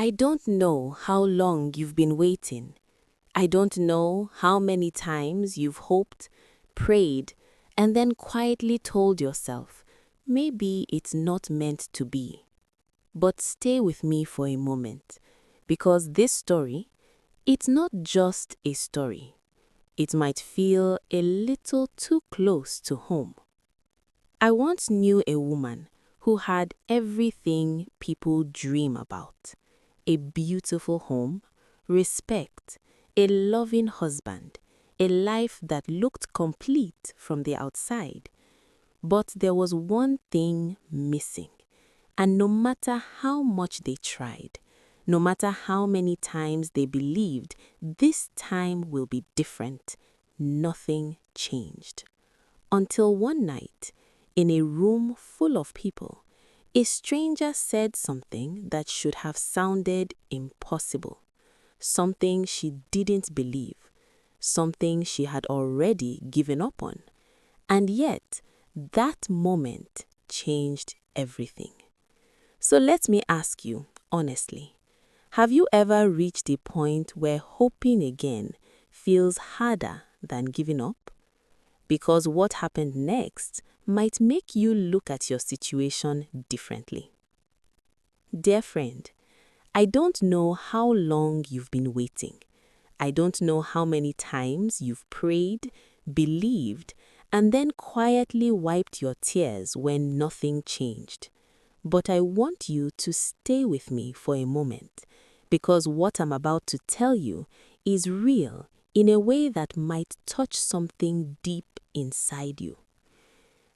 I don't know how long you've been waiting. I don't know how many times you've hoped, prayed, and then quietly told yourself, maybe it's not meant to be. But stay with me for a moment, because this story, it's not just a story. It might feel a little too close to home. I once knew a woman who had everything people dream about: a beautiful home, respect, a loving husband, a life that looked complete from the outside. But there was one thing missing, and no matter how much they tried, no matter how many times they believed this time will be different, nothing changed. Until one night, in a room full of people, a stranger said something that should have sounded impossible, something she didn't believe, something she had already given up on. And yet, that moment changed everything. So let me ask you, honestly, have you ever reached a point where hoping again feels harder than giving up? Because what happened next might make you look at your situation differently. Dear friend, I don't know how long you've been waiting. I don't know how many times you've prayed, believed, and then quietly wiped your tears when nothing changed. But I want you to stay with me for a moment, because what I'm about to tell you is real in a way that might touch something deep inside you.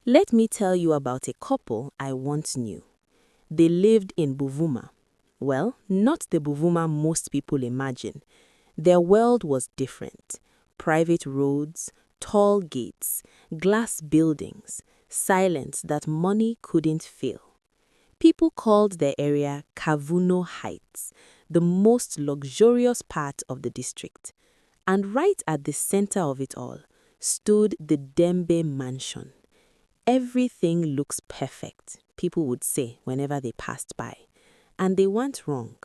Let me tell you about a couple I once knew. They lived in Buvuma. Well, not the Buvuma most people imagine. Their world was different. Private roads, tall gates, glass buildings, silence that money couldn't fill. People called their area Kavuno Heights, the most luxurious part of the district. And right at the center of it all stood the Dembe mansion. Everything looks perfect, people would say whenever they passed by. And they weren't wrong.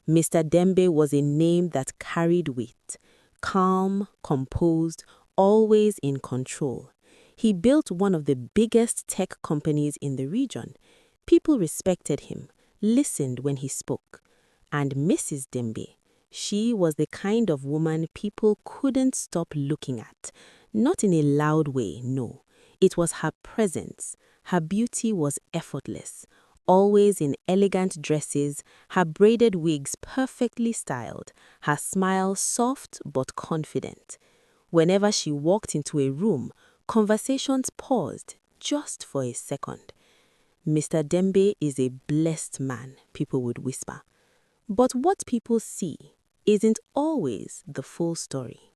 Mr. Dembe was a name that carried weight, calm, composed, always in control. He built one of the biggest tech companies in the region. People respected him, listened when he spoke. And Mrs. Dembe, she was the kind of woman people couldn't stop looking at. Not in a loud way, no. It was her presence. Her beauty was effortless, always in elegant dresses, her braided wigs perfectly styled, her smile soft but confident. Whenever she walked into a room, conversations paused just for a second. Mr. Dembe is a blessed man, people would whisper. But what people see isn't always the full story.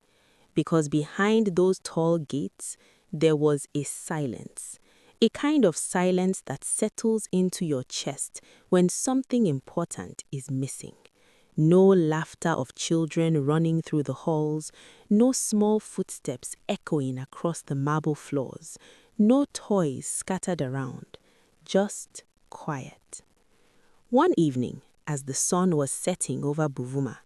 Because behind those tall gates, there was a silence. A kind of silence that settles into your chest when something important is missing. No laughter of children running through the halls, no small footsteps echoing across the marble floors, no toys scattered around, just quiet. One evening, as the sun was setting over Buvuma,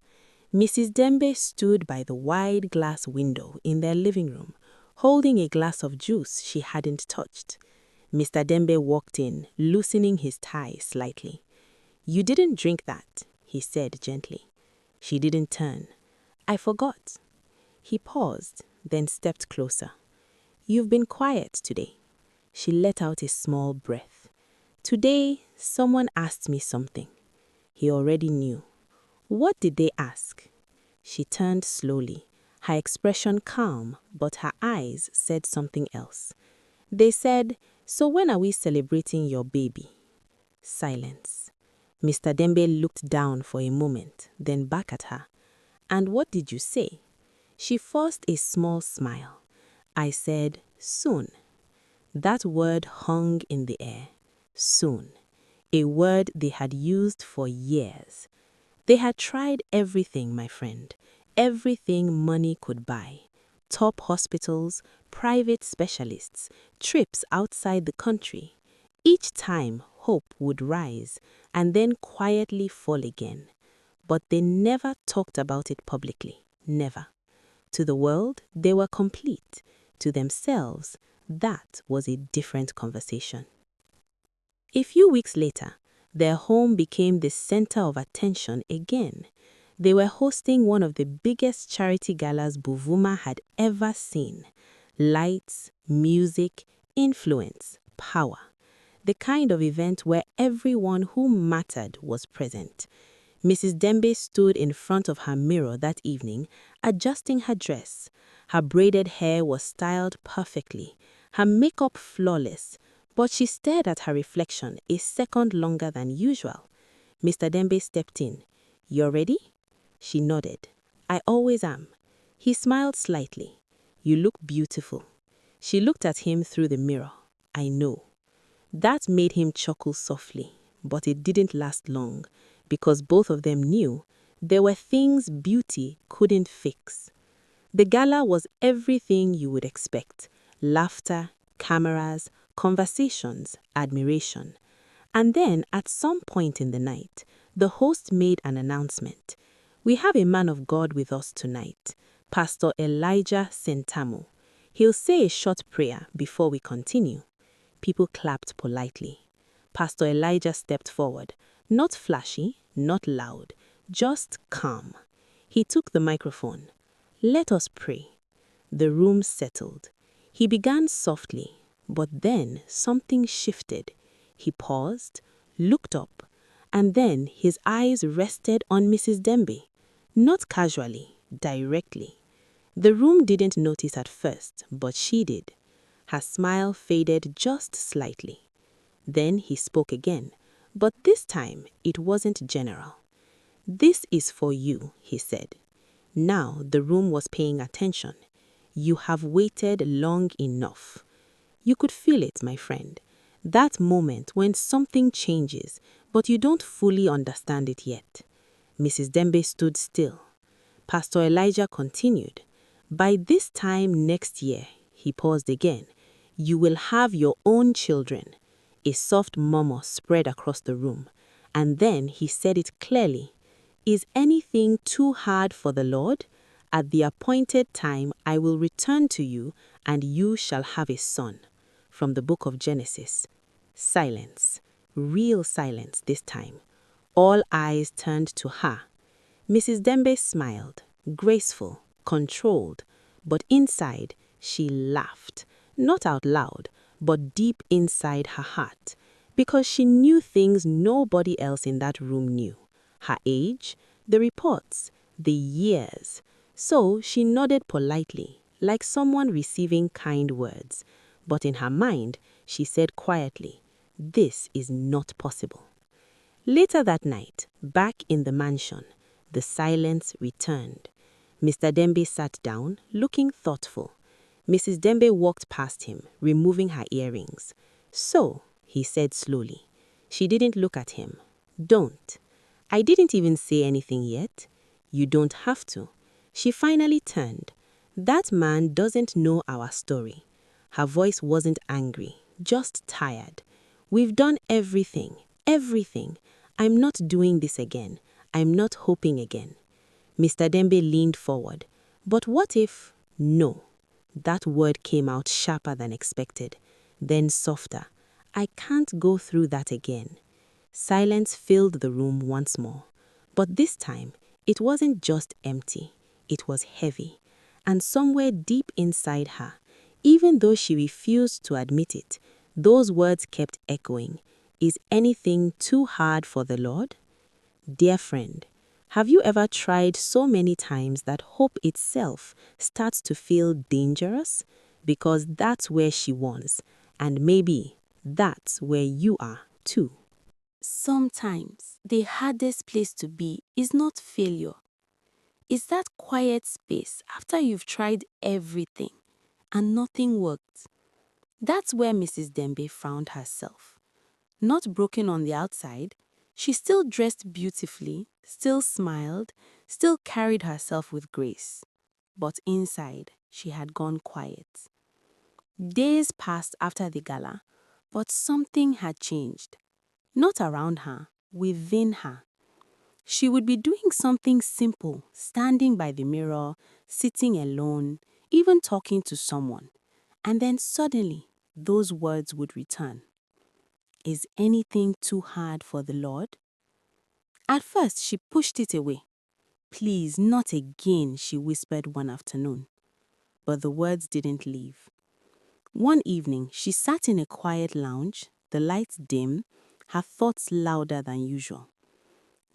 Mrs. Dembe stood by the wide glass window in their living room, holding a glass of juice she hadn't touched. Mr. Dembe walked in, loosening his tie slightly. "You didn't drink that," he said gently. She didn't turn. "I forgot." He paused, then stepped closer. "You've been quiet today." She let out a small breath. "Today, someone asked me something." He already knew. "What did they ask?" She turned slowly, her expression calm, but her eyes said something else. "They said, so when are we celebrating your baby?" Silence. Mr. Dembe looked down for a moment, then back at her. "And what did you say?" She forced a small smile. "I said, soon." That word hung in the air. Soon. A word they had used for years. They had tried everything, my friend. Everything money could buy. Top hospitals, private specialists, trips outside the country. Each time, hope would rise and then quietly fall again. But they never talked about it publicly. Never. To the world, they were complete. To themselves, that was a different conversation. A few weeks later, their home became the center of attention again. They were hosting one of the biggest charity galas Buvuma had ever seen. Lights, music, influence, power. The kind of event where everyone who mattered was present. Mrs. Dembe stood in front of her mirror that evening, adjusting her dress. Her braided hair was styled perfectly, her makeup flawless, but she stared at her reflection a second longer than usual. Mr. Dembe stepped in. "You're ready?" She nodded. "I always am." He smiled slightly. "You look beautiful." She looked at him through the mirror. "I know." That made him chuckle softly, but it didn't last long, because both of them knew there were things beauty couldn't fix. The gala was everything you would expect: laughter, cameras, conversations, admiration. And then, at some point in the night, the host made an announcement. "We have a man of God with us tonight, Pastor Elijah Sentamo. He'll say a short prayer before we continue." People clapped politely. Pastor Elijah stepped forward, not flashy, not loud, just calm. He took the microphone. "Let us pray." The room settled. He began softly, but then something shifted. He paused, looked up, and then his eyes rested on Mrs. Dembe. Not casually, directly. The room didn't notice at first, but she did. Her smile faded just slightly. Then he spoke again, but this time it wasn't general. "This is for you," he said. Now the room was paying attention. "You have waited long enough." You could feel it, my friend. That moment when something changes, but you don't fully understand it yet. Mrs. Dembe stood still. Pastor Elijah continued. "By this time next year," he paused again, "you will have your own children." A soft murmur spread across the room, and then he said it clearly. "Is anything too hard for the Lord? At the appointed time I will return to you, and you shall have a son." From the book of Genesis. Silence. Real silence this time. All eyes turned to her. Mrs. Dembe smiled, graceful, controlled, but inside she laughed, not out loud, but deep inside her heart, because she knew things nobody else in that room knew. Her age, the reports, the years. So she nodded politely, like someone receiving kind words. But in her mind, she said quietly, "This is not possible." Later that night, back in the mansion, the silence returned. Mr. Dembe sat down, looking thoughtful. Mrs. Dembe walked past him, removing her earrings. "So," he said slowly. She didn't look at him. "Don't." "I didn't even say anything yet." "You don't have to." She finally turned. "That man doesn't know our story." Her voice wasn't angry, just tired. "We've done everything, everything. I'm not doing this again. I'm not hoping again." Mr. Dembe leaned forward. "But what if—" "No." That word came out sharper than expected, then softer. "I can't go through that again." Silence filled the room once more. But this time, it wasn't just empty. It was heavy. And somewhere deep inside her, even though she refused to admit it, those words kept echoing. "Is anything too hard for the Lord?" Dear friend, have you ever tried so many times that hope itself starts to feel dangerous? Because that's where she was, and maybe that's where you are too. Sometimes the hardest place to be is not failure. It's that quiet space after you've tried everything and nothing worked. That's where Mrs. Dembe found herself. Not broken on the outside, she still dressed beautifully, still smiled, still carried herself with grace. But inside, she had gone quiet. Days passed after the gala, but something had changed. Not around her, within her. She would be doing something simple, standing by the mirror, sitting alone, even talking to someone. And then suddenly, those words would return. Is anything too hard for the Lord? At first, she pushed it away. Please, not again, she whispered one afternoon. But the words didn't leave. One evening, she sat in a quiet lounge, the lights dim, her thoughts louder than usual.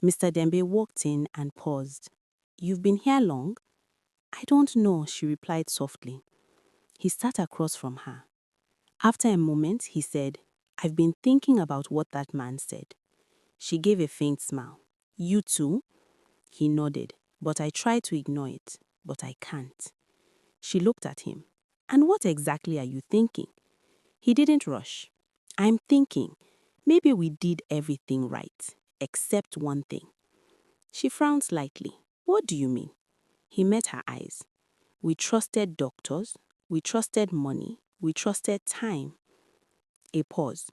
Mr. Dembe walked in and paused. You've been here long? I don't know, she replied softly. He sat across from her. After a moment, he said, I've been thinking about what that man said. She gave a faint smile. You too? He nodded, but I tried to ignore it, but I can't. She looked at him. And what exactly are you thinking? He didn't rush. I'm thinking, maybe we did everything right, except one thing. She frowned slightly. What do you mean? He met her eyes. We trusted doctors, we trusted money, we trusted time. A pause.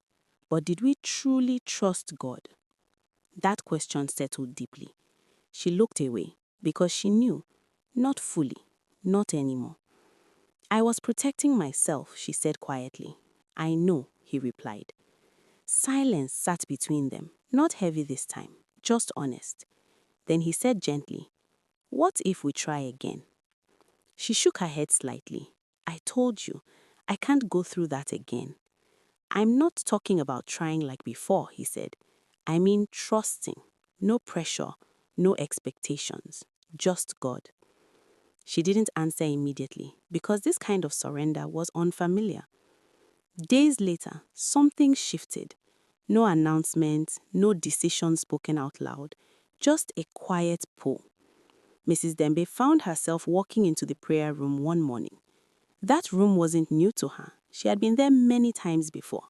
But did we truly trust God? That question settled deeply. She looked away because she knew, not fully, not anymore. I was protecting myself, she said quietly. I know, he replied. Silence sat between them, not heavy this time, just honest. Then he said gently, what if we try again? She shook her head slightly. I told you, I can't go through that again. I'm not talking about trying like before, he said. I mean trusting. No pressure, no expectations, just God. She didn't answer immediately because this kind of surrender was unfamiliar. Days later, something shifted. No announcement, no decision spoken out loud, just a quiet pull. Mrs. Dembe found herself walking into the prayer room one morning. That room wasn't new to her. She had been there many times before.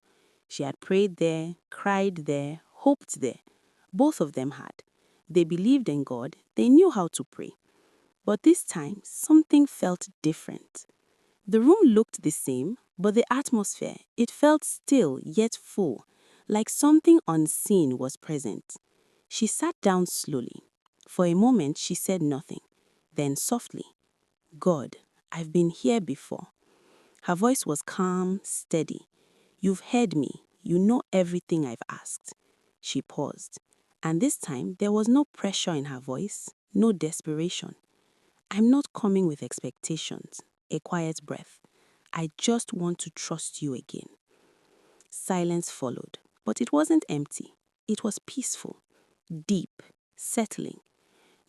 She had prayed there, cried there, hoped there. Both of them had. They believed in God. They knew how to pray. But this time, something felt different. The room looked the same, but the atmosphere, it felt still yet full, like something unseen was present. She sat down slowly. For a moment, she said nothing. Then softly, God, I've been here before. Her voice was calm, steady. You've heard me. You know everything I've asked. She paused. And this time, there was no pressure in her voice, no desperation. I'm not coming with expectations, a quiet breath. I just want to trust you again. Silence followed, but it wasn't empty. It was peaceful, deep, settling.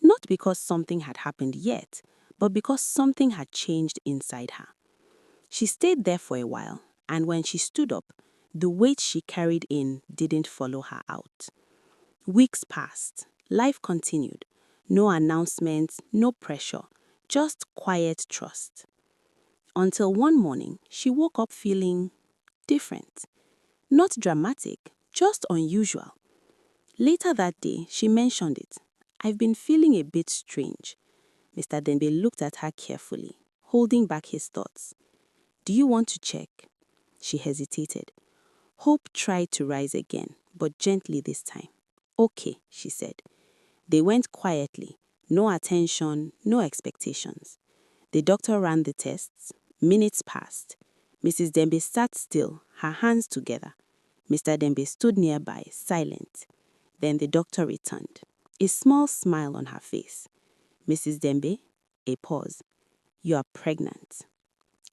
Not because something had happened yet, but because something had changed inside her. She stayed there for a while, and when she stood up, the weight she carried in didn't follow her out. Weeks passed. Life continued. No announcements, no pressure, just quiet trust. Until one morning, she woke up feeling different. Not dramatic, just unusual. Later that day, she mentioned it. I've been feeling a bit strange. Mr. Dembe looked at her carefully, holding back his thoughts. Do you want to check? She hesitated. Hope tried to rise again, but gently this time. Okay, she said. They went quietly. No attention, no expectations. The doctor ran the tests. Minutes passed. Mrs. Dembe sat still, her hands together. Mr. Dembe stood nearby, silent. Then the doctor returned, a small smile on her face. Mrs. Dembe, a pause. You are pregnant.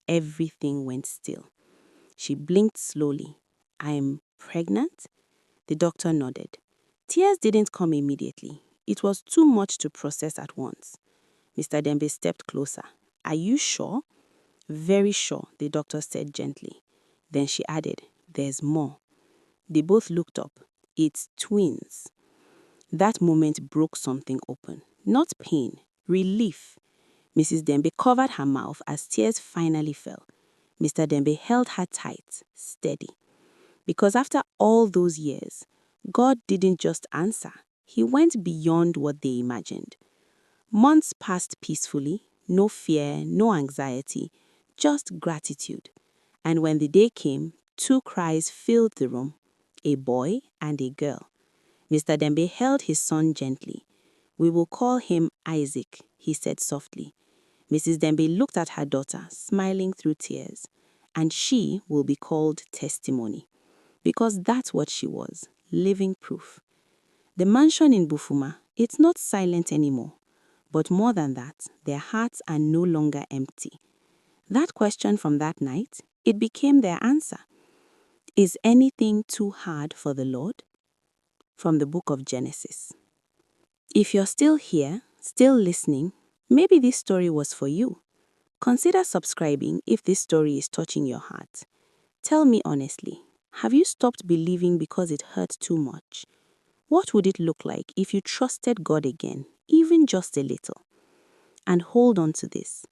Everything went still. She blinked slowly. I'm pregnant? The doctor nodded. Tears didn't come immediately. It was too much to process at once. Mr. Dembe stepped closer. Are you sure? Very sure, the doctor said gently. Then she added, there's more. They both looked up. It's twins. That moment broke something open. Not pain, relief. Mrs. Dembe covered her mouth as tears finally fell. Mr. Dembe held her tight, steady. Because after all those years, God didn't just answer. He went beyond what they imagined. Months passed peacefully, no fear, no anxiety, just gratitude. And when the day came, two cries filled the room. a boy and a girl. Mr. Dembe held his son gently. "We will call him Isaac," he said softly. Mrs. Dembe looked at her daughter, smiling through tears. "And she will be called Testimony." Because that's what she was, living proof. The mansion in Bufuma, it's not silent anymore. But more than that, their hearts are no longer empty. That question from that night, it became their answer. Is anything too hard for the Lord? From the book of Genesis. If you're still here, still listening, maybe this story was for you. Consider subscribing if this story is touching your heart. Tell me honestly, have you stopped believing because it hurt too much? What would it look like if you trusted God again, even just a little? And hold on to this.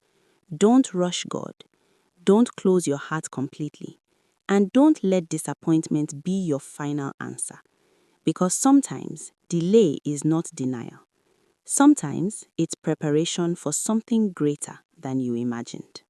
Don't rush God. Don't close your heart completely. And don't let disappointment be your final answer. Because sometimes delay is not denial. Sometimes it's preparation for something greater than you imagined.